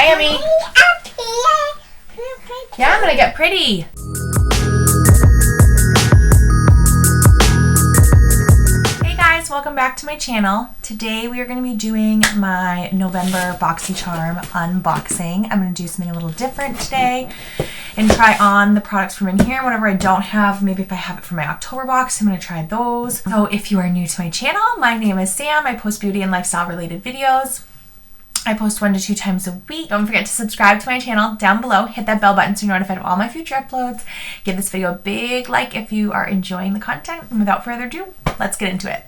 Hi, Emmy. Yeah, I'm gonna get pretty. Hey guys, welcome back to my channel. Today we are going to be doing my November Boxycharm unboxing. I'm going to do something a little different today and try on the products from in here. Whatever I don't have, maybe if I have it for my October box, I'm going to try those. So if you are new to my channel, my name is Sam. I post beauty and lifestyle related videos. I post 1 to 2 times a week. Don't forget to subscribe to my channel down below. Hit that bell button so you're notified of all my future uploads. Give this video a big like if you are enjoying the content. And without further ado, let's get into it.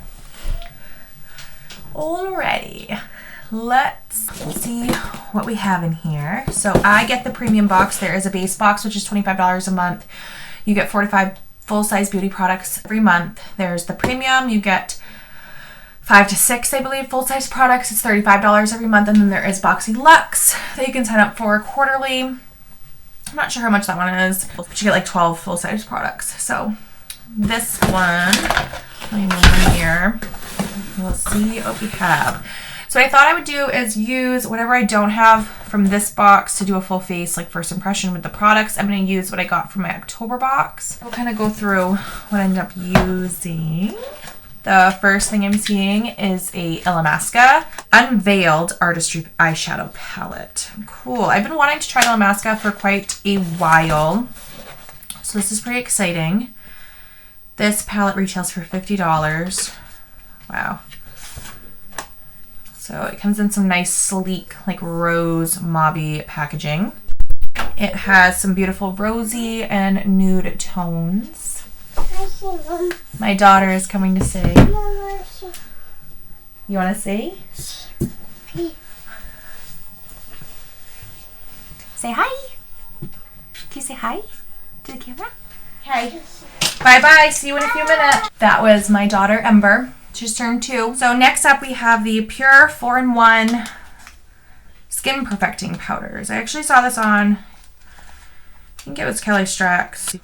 Alrighty, let's see what we have in here. So I get the premium box. There is a base box, which is $25 a month. You get 45 full-size beauty products every month. There's the premium. You get 5 to 6, I believe, full-size products. It's $35 every month. And then there is Boxy Luxe that you can sign up for quarterly. I'm not sure how much that one is, but you get like 12 full-size products. So this one, let me move over here. We'll see what we have. So what I thought I would do is use whatever I don't have from this box to do a full face, like first impression with the products. I'm going to use what I got from my October box. We'll kind of go through what I ended up using. The first thing I'm seeing is a Illamasqua Unveiled Artistry Eyeshadow Palette. Cool. I've been wanting to try Illamasqua for quite a while, so this is pretty exciting. This palette retails for $50. Wow. So it comes in some nice, sleek, like rose mauve packaging. It has some beautiful rosy and nude tones. My daughter is coming to say. You want to say? Say hi. Can you say hi to the camera? Hi. Bye-bye. See you in a few minutes. That was my daughter, Ember. She's turned 2. So next up we have the Pure 4-in-1 Skin Perfecting Powders. I actually saw this on, I think it was Kelly Strack's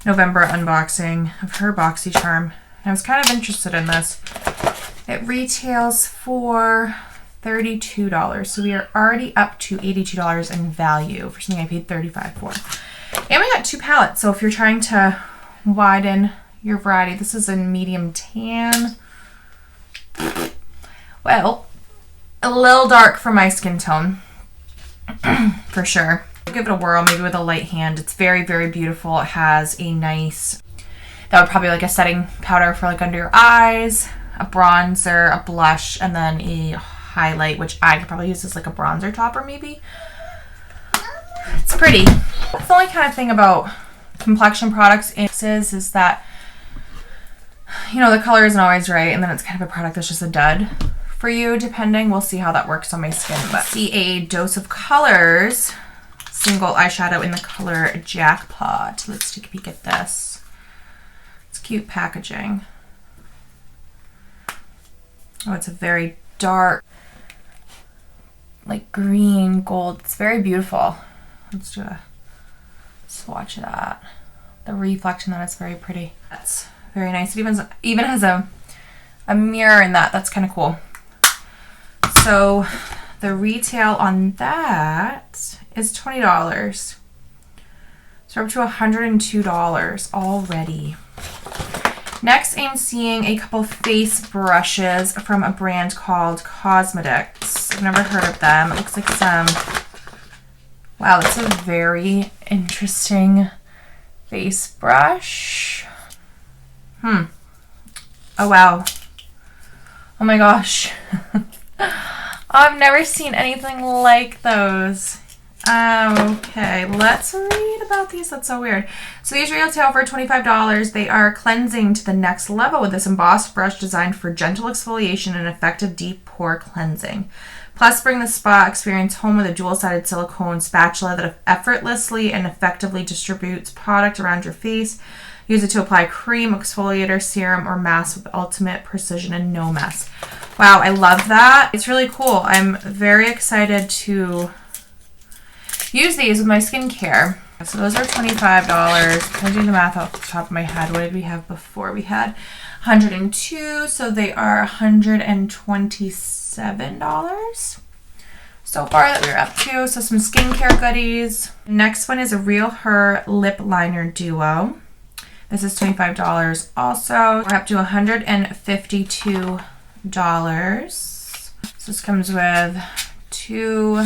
November unboxing of her Boxycharm. I was kind of interested in this. It retails for $32. So we are already up to $82 in value for something I paid $35 for. And we got 2 palettes. So if you're trying to widen your variety, this is in medium tan. Well, a little dark for my skin tone for sure. I'll give it a whirl, maybe with a light hand. It's very, very beautiful. It has a nice, that would probably like a setting powder for like under your eyes, a bronzer, a blush, and then a highlight, which I could probably use as like a bronzer topper maybe. It's pretty. That's the only kind of thing about complexion products is that, you know, the color isn't always right, and then it's kind of a product that's just a dud for you, depending. We'll see how that works on my skin. But see a Dose of Colors single eyeshadow in the color Jackpot. Let's take a peek at this. It's cute packaging. Oh, it's a very dark, like green gold. It's very beautiful. Let's do a swatch of that. The reflection on it's very pretty. That's very nice. It even has a mirror in that. That's kind of cool. So the retail on that is $20. So we're up to $102 already. Next, I'm seeing a couple face brushes from a brand called Cosmedix. I've never heard of them. It looks like some... Wow, that's a very interesting face brush. Oh, wow. Oh my gosh. I've never seen anything like those. Okay, let's read about these. That's so weird. So these retail for $25. They are cleansing to the next level with this embossed brush designed for gentle exfoliation and effective deep pore cleansing. Plus, bring the spa experience home with a dual-sided silicone spatula that effortlessly and effectively distributes product around your face. Use it to apply cream, exfoliator, serum, or mask with ultimate precision and no mess. Wow, I love that. It's really cool. I'm very excited to use these with my skincare. So those are $25. I'm doing the math off the top of my head. What did we have before? We had 102, so they are $127. so far that we're up to. So some skincare goodies. Next one is a Realher lip liner duo. This is $25 also. We're up to $152. So this comes with 2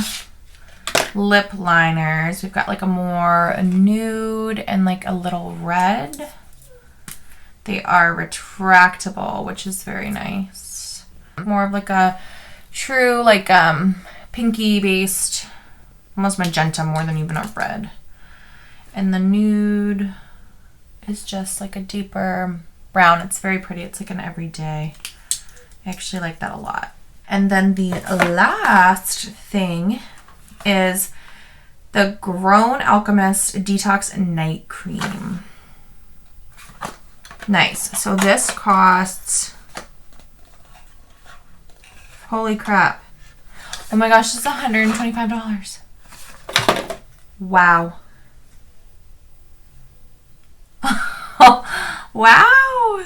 lip liners. We've got like a more nude and like a little red. They are retractable, which is very nice. More of like a true like pinky based, almost magenta more than even a red. And the nude is just like a deeper brown. It's very pretty. It's like an everyday. I actually like that a lot. And then the last thing is the Grown Alchemist Detox Night Cream. Nice. So this costs, holy crap. Oh my gosh, this is $125. Wow. Wow.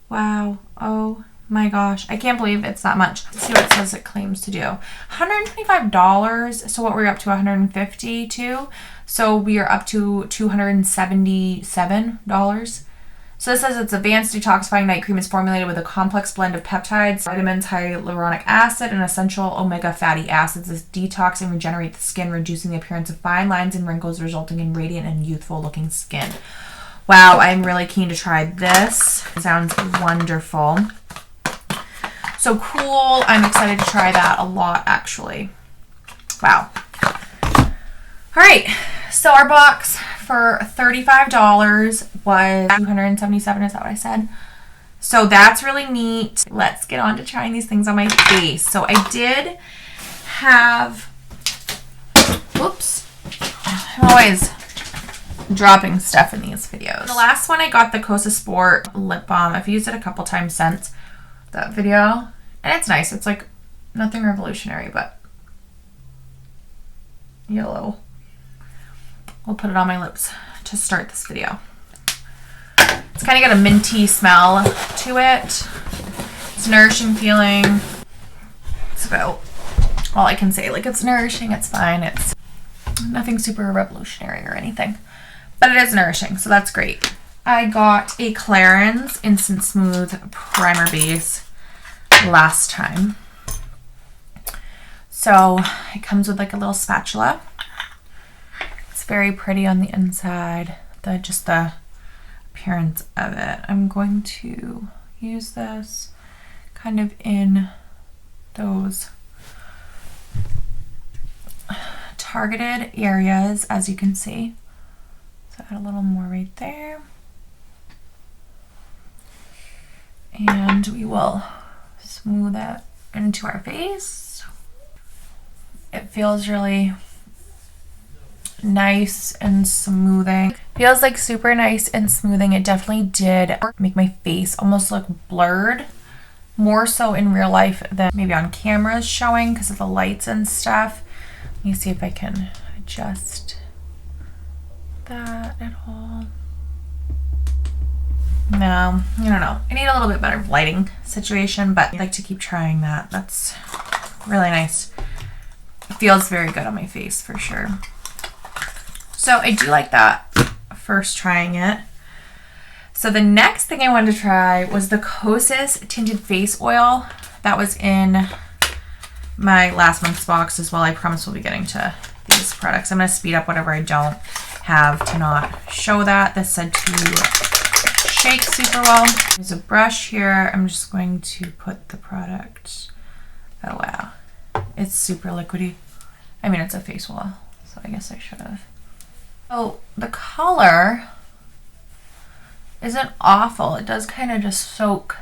Wow. Oh my gosh. I can't believe it's that much. Let's see what it says it claims to do. $125. So what we're up to, $152. So we are up to $277. So this says its advanced detoxifying night cream is formulated with a complex blend of peptides, vitamins, hyaluronic acid, and essential omega fatty acids. This detox and regenerate the skin, reducing the appearance of fine lines and wrinkles, resulting in radiant and youthful looking skin. Wow, I'm really keen to try this. It sounds wonderful. So cool. I'm excited to try that a lot, actually. Wow. All right. So our box for $35 was $277. Is that what I said? So that's really neat. Let's get on to trying these things on my face. So I did have, whoops, I'm always dropping stuff in these videos. The last one I got the Kosasport lip balm. I've used it a couple times since that video, and it's nice. It's like nothing revolutionary, but yellow. I'll put it on my lips to start this video. It's kind of got a minty smell to it. It's nourishing feeling. It's about all I can say. Like, it's nourishing, it's fine. It's nothing super revolutionary or anything, but it is nourishing, so that's great. I got a Clarins Instant Smooth Primer Base last time. So it comes with like a little spatula. It's very pretty on the inside. Just the appearance of it. I'm going to use this kind of in those targeted areas, as you can see. So add a little more right there. And we will smooth it into our face. It feels really nice and smoothing. Feels like super nice and smoothing. It definitely did make my face almost look blurred, more so in real life than maybe on cameras showing because of the lights and stuff. Let me see if I can adjust that at all. No, I don't know. I need a little bit better lighting situation, but I like to keep trying that. That's really nice. It feels very good on my face for sure. So I do like that first trying it. So the next thing I wanted to try was the Kosas Tinted Face Oil. That was in my last month's box as well. I promise we'll be getting to these products. I'm going to speed up whatever I don't have to not show that. This said to shake super well. There's a brush here. I'm just going to put the product. Oh wow. It's super liquidy. I mean, it's a face oil, so I guess I should have. Oh, the color isn't awful. It does kind of just soak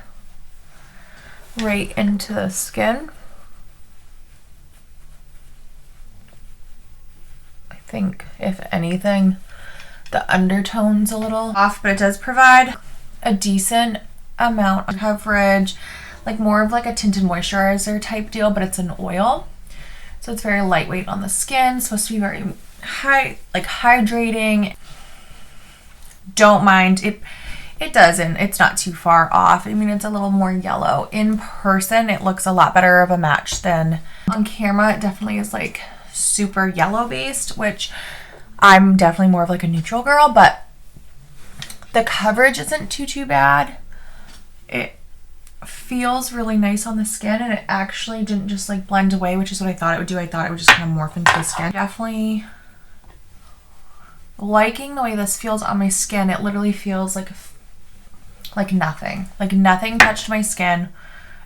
right into the skin. I think, if anything, the undertone's a little off, but it does provide a decent amount of coverage, like more of like a tinted moisturizer type deal, but it's an oil. So it's very lightweight on the skin. It's supposed to be very hydrating. Don't mind it. It doesn't. It's not too far off. I mean, it's a little more yellow. In person, it looks a lot better of a match than on camera. It definitely is like super yellow based, which I'm definitely more of like a neutral girl, but the coverage isn't too bad. It feels really nice on the skin, and it actually didn't just like blend away, which is what I thought it would do. I thought it would just kind of morph into the skin. Definitely liking the way this feels on my skin. It literally feels like nothing. Like nothing touched my skin.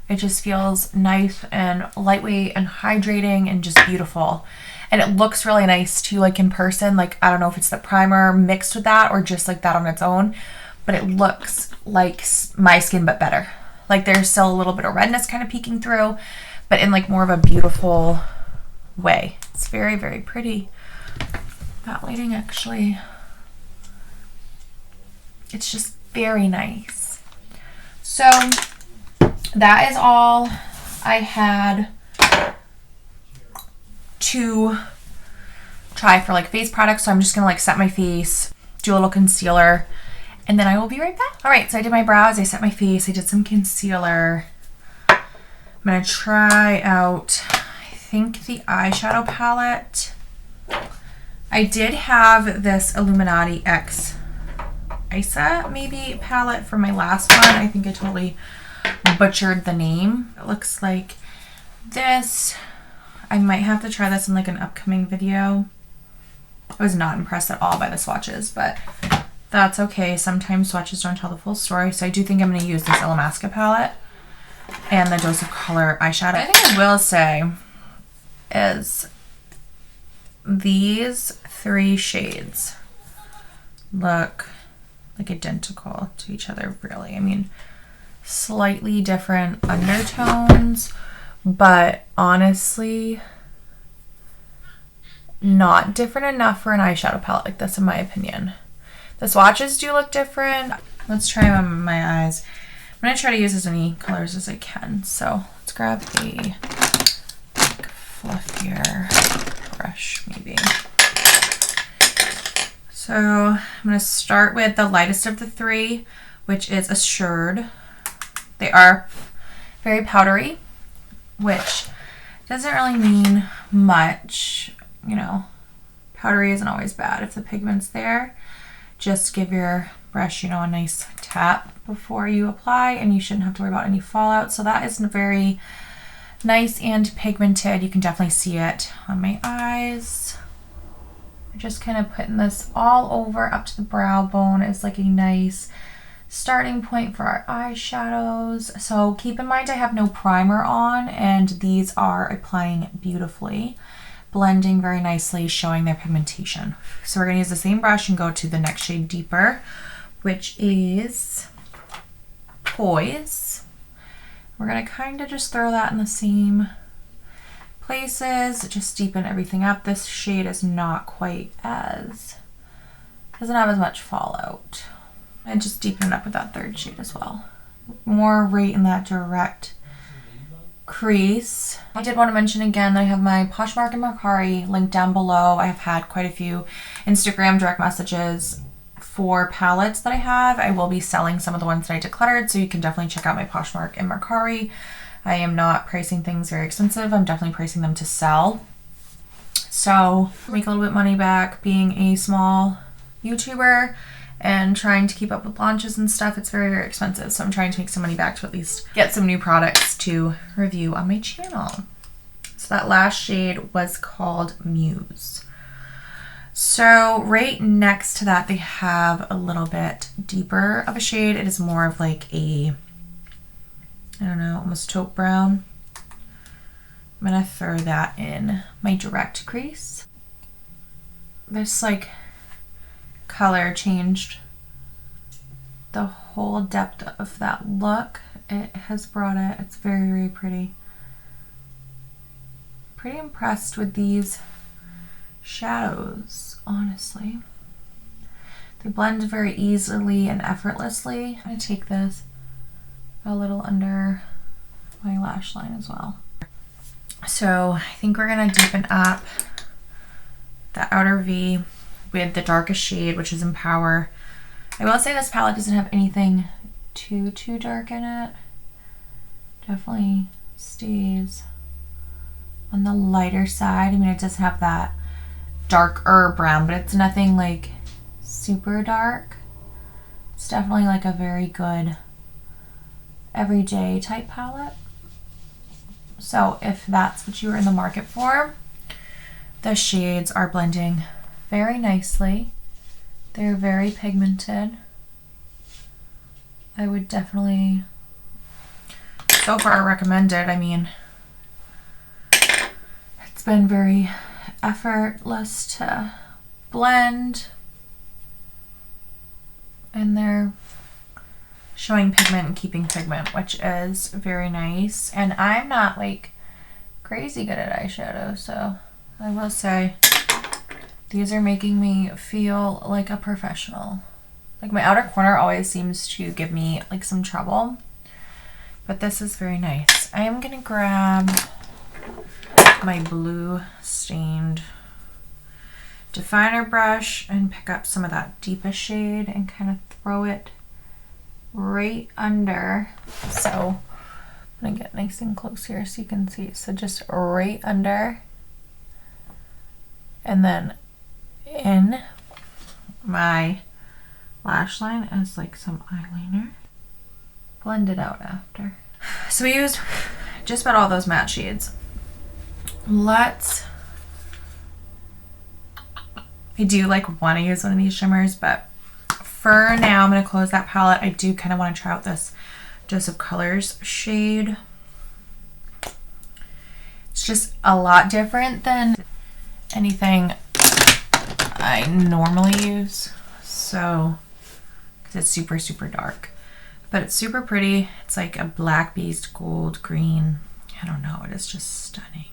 It just feels nice and lightweight and hydrating and just beautiful. And it looks really nice too, like in person. Like, I don't know if it's the primer mixed with that or just like that on its own, but it looks like my skin, but better. Like there's still a little bit of redness kind of peeking through, but in like more of a beautiful way. It's very, very pretty. That lighting actually, it's just very nice. So that is all I had to try for like face products. So I'm just gonna like set my face, do a little concealer, and then I will be right back. All right, so I did my brows, I set my face, I did some concealer. I'm gonna try out, I think, the eyeshadow palette. I did have this Illuminati X Isa maybe palette from my last one. I think I totally butchered the name. It looks like this. I might have to try this in like an upcoming video. I was not impressed at all by the swatches, but that's okay. Sometimes swatches don't tell the full story. So I do think I'm going to use this Illamasqua palette and the Dose of Color eyeshadow. I think I will say is these 3 shades look like identical to each other, really. I mean, slightly different undertones, but honestly not different enough for an eyeshadow palette like this, in my opinion. The swatches do look different. Let's try them on my eyes. I'm going to try to use as many colors as I can. So let's grab a fluffier brush maybe. So I'm going to start with the lightest of the 3, which is Assured. They are very powdery, which doesn't really mean much. You know, powdery isn't always bad if the pigment's there. Just give your brush, you know, a nice tap before you apply, and you shouldn't have to worry about any fallout. So that is very nice and pigmented. You can definitely see it on my eyes. Just kind of putting this all over up to the brow bone is like a nice starting point for our eyeshadows. So keep in mind I have no primer on, and these are applying beautifully, blending very nicely, showing their pigmentation. So we're going to use the same brush and go to the next shade deeper, which is Poise. We're going to kind of just throw that in the same places, just deepen everything up. This shade is not quite as, doesn't have as much fallout. And just deepen it up with that 3rd shade as well. More right in that direct crease. I did want to mention again that I have my Poshmark and Mercari linked down below. I have had quite a few Instagram direct messages for palettes that I have. I will be selling some of the ones that I decluttered, so you can definitely check out my Poshmark and Mercari. I am not pricing things very expensive. I'm definitely pricing them to sell. So make a little bit money back being a small YouTuber and trying to keep up with launches and stuff. It's very, very expensive. So I'm trying to make some money back to at least get some new products to review on my channel. So that last shade was called Muse. So right next to that, they have a little bit deeper of a shade. It is more of like a, I don't know, almost taupe brown. I'm gonna throw that in my direct crease. This like color changed the whole depth of that look. It has brought it. It's very, very pretty. Pretty impressed with these shadows, honestly. They blend very easily and effortlessly. I'm gonna take this a little under my lash line as well. So I think we're gonna deepen up the outer V with the darkest shade, which is Empower. I will say this palette doesn't have anything too dark in it. Definitely stays on the lighter side. I mean, it does have that darker brown, but it's nothing like super dark. It's definitely like a very good everyday type palette. So if that's what you were in the market for, the shades are blending very nicely. They're very pigmented. I would definitely so far recommend it. I mean, it's been very effortless to blend, and they're showing pigment and keeping pigment, which is very nice. And I'm not like crazy good at eyeshadow, so I will say these are making me feel like a professional. Like my outer corner always seems to give me like some trouble, but this is very nice. I am gonna grab my blue stained definer brush and pick up some of that deepest shade and kind of throw it right under. So I'm gonna get nice and close here so you can see. So just right under, and then in my lash line as like some eyeliner. Blend it out after. So we used just about all those matte shades. I do like want to use one of these shimmers, but for now I'm going to close that palette. I do kind of want to try out this Dose of Colors shade. It's just a lot different than anything I normally use. So, because it's super dark, but it's super pretty. It's like a black based gold green. I don't know, it is just stunning.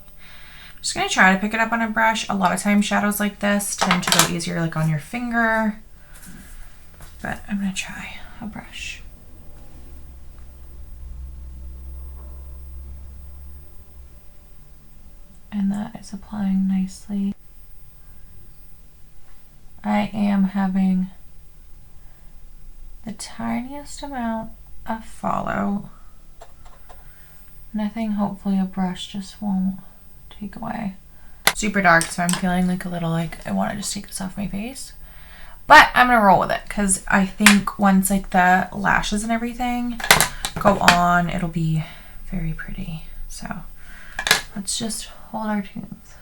I'm just gonna try to pick it up on a brush. A lot of times shadows like this tend to go easier like on your finger, but I'm gonna try a brush. And that is applying nicely. I am having the tiniest amount of fallout. Nothing hopefully a brush just won't take away. Super dark, so I'm feeling like a little like I want to just take this off my face. But I'm gonna roll with it because I think once like the lashes and everything go on, it'll be very pretty. So let's just hold our tunes.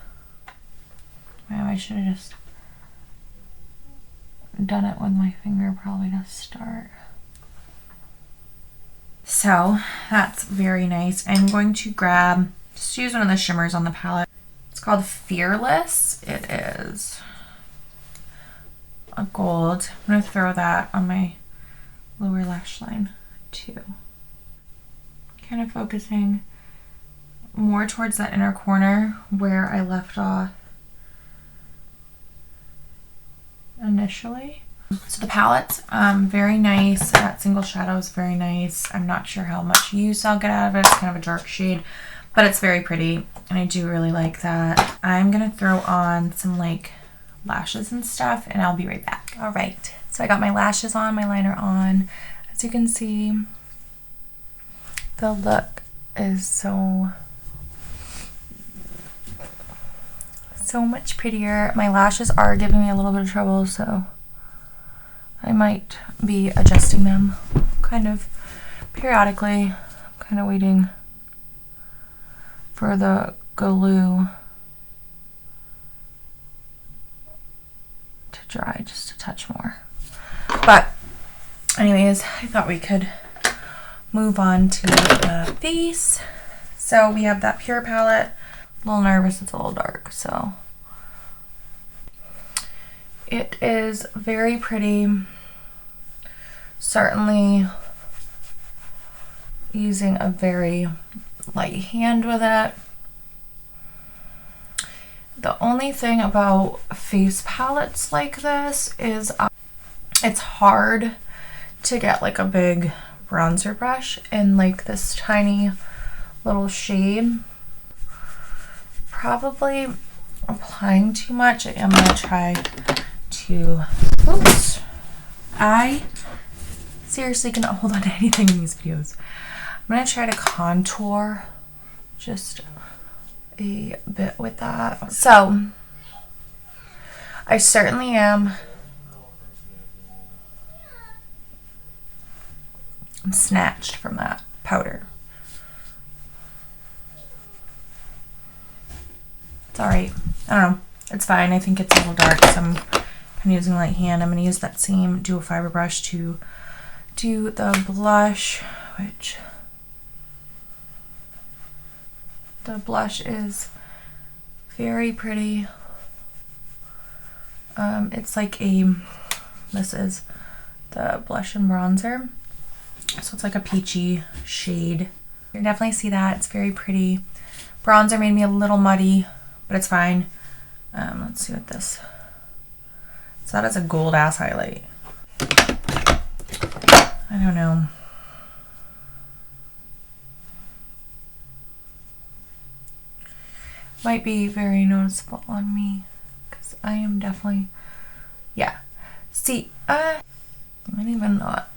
Wow, I should have just done it with my finger probably to start. So that's very nice. I'm going to just use one of the shimmers on the palette. It's called Fearless. It is a gold. I'm going to throw that on my lower lash line too. Kind of focusing more towards that inner corner where I left off initially. So the palette's very nice. That single shadow is very nice. I'm not sure how much use I'll get out of it. It's kind of a dark shade, but it's very pretty and I do really like that. I'm gonna throw on some like lashes and stuff and I'll be right back. All right, so I got my lashes on, my liner on. As you can see, the look is so much prettier. My lashes are giving me a little bit of trouble, so I might be adjusting them kind of periodically. I'm kind of waiting for the glue to dry just a touch more. But anyways, I thought we could move on to the face. So we have that Pure palette. A little nervous, it's a little dark, so it is very pretty. Certainly using a very light hand with it. The only thing about face palettes like this is it's hard to get like a big bronzer brush in like this tiny little shade. Probably applying too much. I'm gonna try to I seriously cannot hold on to anything in these videos. I'm gonna try to contour just a bit with that. So I certainly am snatched from that powder. It's alright. I don't know. It's fine. I think it's a little dark, so I'm kind of using light hand. I'm going to use that same dual fiber brush to do the blush, which the blush is very pretty. It's like this is the blush and bronzer. So it's like a peachy shade. You can definitely see that. It's very pretty. Bronzer made me a little muddy, but it's fine. Let's see what this. So that is a gold ass highlight. I don't know. Might be very noticeable on me because I am definitely, yeah. See, might even not.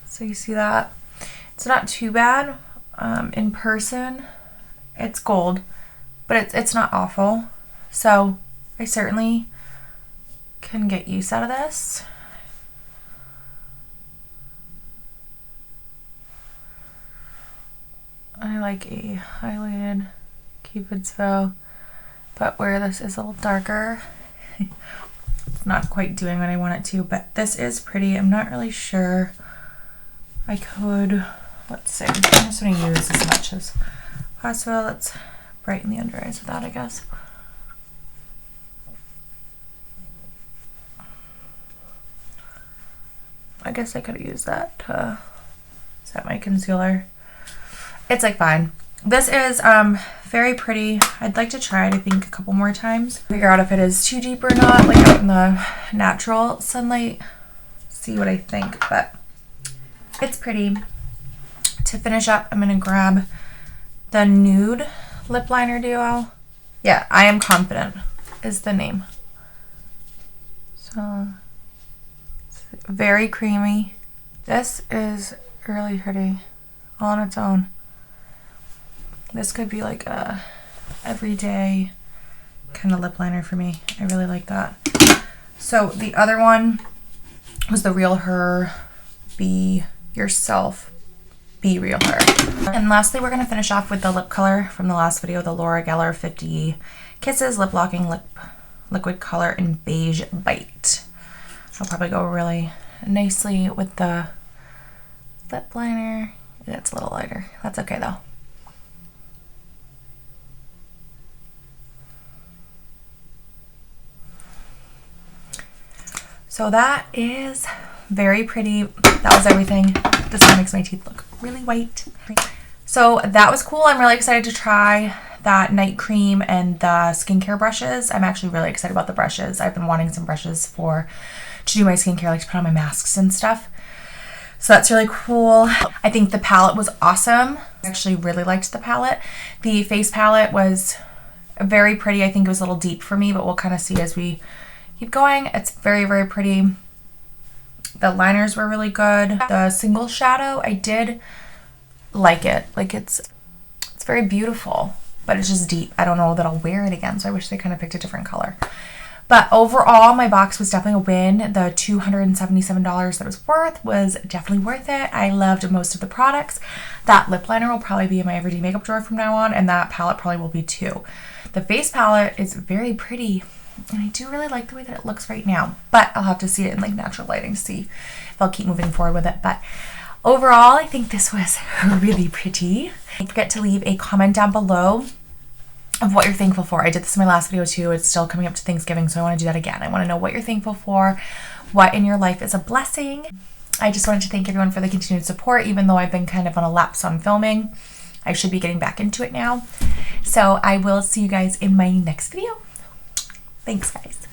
So you see that? It's not too bad. In person, it's gold, but it's not awful. So I certainly can get use out of this. I like a highlighted Cupid's bow, but where this is a little darker, it's not quite doing what I want it to, but this is pretty. I'm not really sure. I could, let's see, I'm just going to use as much as possible. Let's brighten the under eyes with that, I guess. I guess I could have used that to set my concealer. It's like fine. This is very pretty. I'd like to try it, I think, a couple more times. Figure out if it is too deep or not, like out in the natural sunlight. See what I think, but it's pretty. To finish up, I'm going to grab the Nude Lip Liner Duo. Yeah, I Am Confident is the name. So, it's very creamy. This is really pretty all on its own. This could be like a everyday kind of lip liner for me. I really like that. So the other one was the Realher Be Yourself Be Realher. And lastly, we're going to finish off with the lip color from the last video, the Laura Geller 50 Kisses Lip Locking Liquid Color in Beige Bite. I'll probably go really nicely with the lip liner. It's a little lighter. That's okay though. So that is very pretty. That was everything. This one makes my teeth look really white. So that was cool. I'm really excited to try that night cream and the skincare brushes. I'm actually really excited about the brushes. I've been wanting some brushes to do my skincare, like to put on my masks and stuff. So that's really cool. I think the palette was awesome. I actually really liked the palette. The face palette was very pretty. I think it was a little deep for me, but we'll kind of see as we keep going. It's very, very pretty. The liners were really good. The single shadow, I did like it. Like it's very beautiful, but it's just deep. I don't know that I'll wear it again, so I wish they kind of picked a different color. But overall, my box was definitely a win. The $277 that it was worth was definitely worth it. I loved most of the products. That lip liner will probably be in my everyday makeup drawer from now on, and that palette probably will be too. The face palette is very pretty, and I do really like the way that it looks right now, but I'll have to see it in like natural lighting to see if I'll keep moving forward with it. But overall, I think this was really pretty. Don't forget to leave a comment down below of what you're thankful for. I did this in my last video too. It's still coming up to Thanksgiving, so I want to do that again. I want to know what you're thankful for, what in your life is a blessing. I just wanted to thank everyone for the continued support, even though I've been kind of on a lapse on filming. I should be getting back into it now. So I will see you guys in my next video. Thanks, guys.